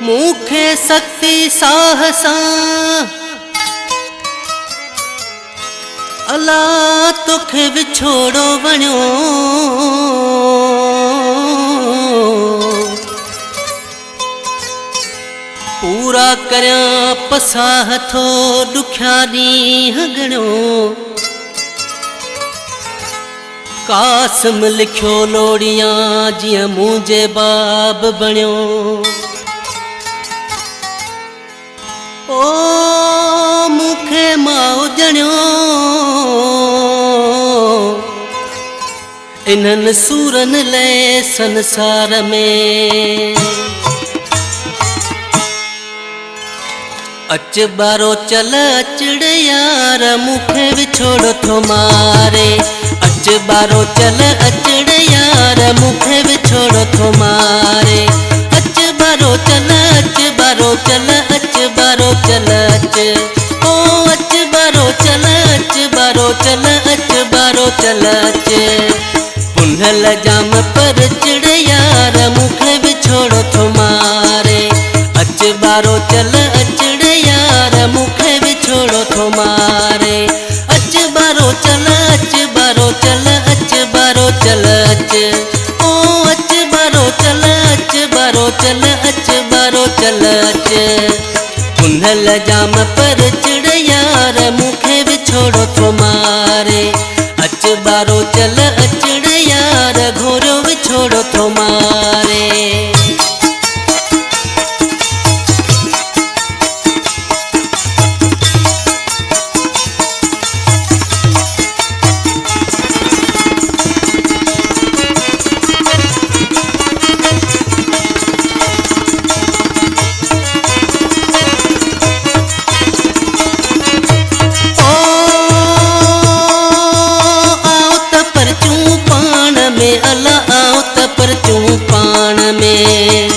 मुखे शक्ति साहसा अला तोखे विछोड़ो वणियो पूरा करया पसा हथो दुखिया ॾींहं गणियो कासम लिखियो लोड़ियां जियां मुंहिंजे बाब बणियो ओ मुखे माउ ॼणियो इन्हनि सूरनि लाइ संसार में अच बारो चल अचड़ यार मुखे विछोड़ थो मारे अच बारो चल अचड़ यार मुखे विछोड़ थो मारे अच बारो चल अच बारो चल अच बारो चल अच ओ अच बारो चल अच बारो चल अच बारो चल अच पुनल जाम पर चिड़ यार मुखे विछोड़ थो मारे अच बारो चल अचड़ यार मुखे विछोड़ थो मारे अच बारो चल अच बारो चल अच बारो चल अच ओ अच बारो चल अच बारो चल अच बारो चल अच पुनल जाम पर चिड़ यार मुखे विछोड़ थो मारे अच बारो चल अचड़ यार घोरो विछोड़ थो मारे अला आओ त परचूं पाण में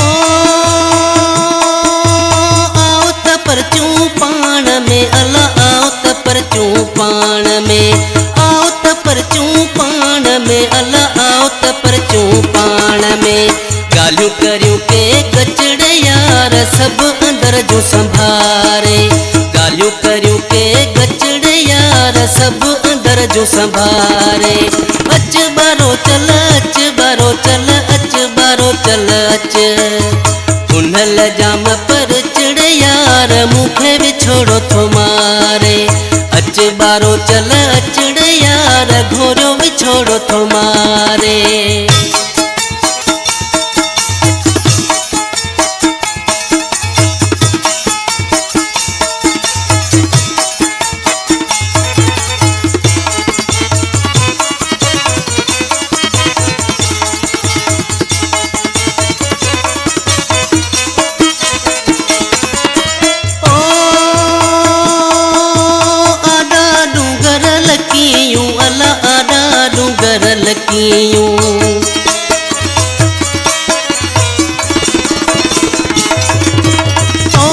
ओ आओ त परचूं पाण में अला आओ त परचूं पाण में आओ त परचूं पाण में अला आओ त परचूं पाण में गालियूं करियूं के गचड़ यार सब अंदर जो संभारे गालियूं करियूं के गचड़ यार सब अंदर जो संभारे अच बारो चल अच बारो चल अच बारो चल अच पुनल जाम पर चिड़ यार मुखे विछोड़ थो मारे अच बारो चल अचड़ यार घोरो विछोड़ थो मारे अला आडा डूंगर लकीयूं ओ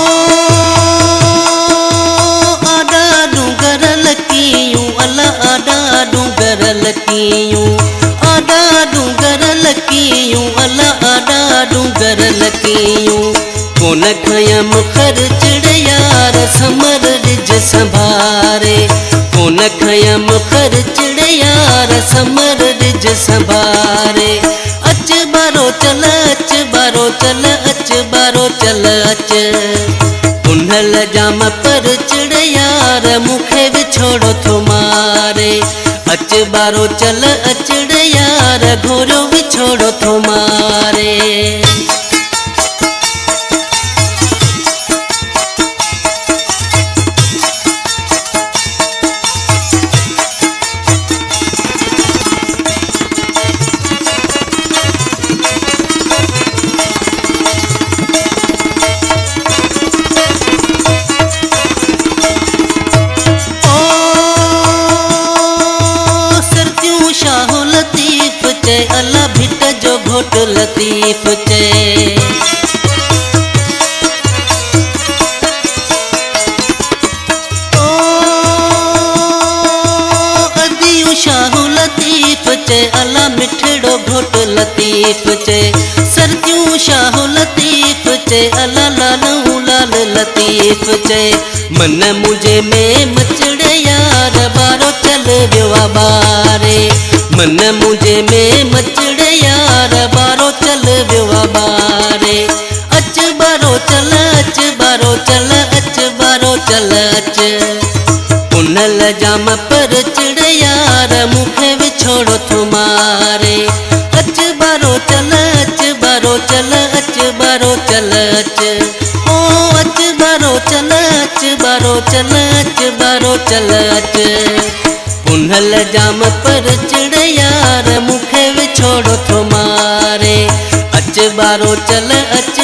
आडा डूंगर लकीयूं अला आडा डूंगर लकीयूं आडा डूंगर लकीयूं अला आडा डूंगर लकीयूं कोन खयम खर्चड़ यार समर रिज संभारे कोन खयम खर्चड़ यार समर रिज संभारे अच बारो चल अच बारो चल अच बारो चल अच पुनल जाम पर चिड़ यार मुखे विछोड़ थो मारे अच बारो चल अचड़ यार घोरो विछोड़ थो मारे अला भिट जो घोट लतीफ चे। शाहू लतीफ चे अला मिठड़ो घोट लतीफ चे। सरतियूं शाहू लतीफ चे अला लालू लाल लतीफ चे। मन मुझे में मचड़े यार बारो चल वियो बारे। मन मुझे में मचड़े यार बारो चल वियो बारे। अच बारो चल अच बारो चल अच बारो चल अच। उनल जाम पर चिड़ यार मुखे विछोड़ो तुम्हारे। अच बारो चल अच बारो चल अच बारो चल अच। ओ अच बारो चल अच बारो चल अच बारो चल अच। उनल जाम पर चिड़ यार मुखे विछोड़ो तुम्हारे। अच बारो चल अच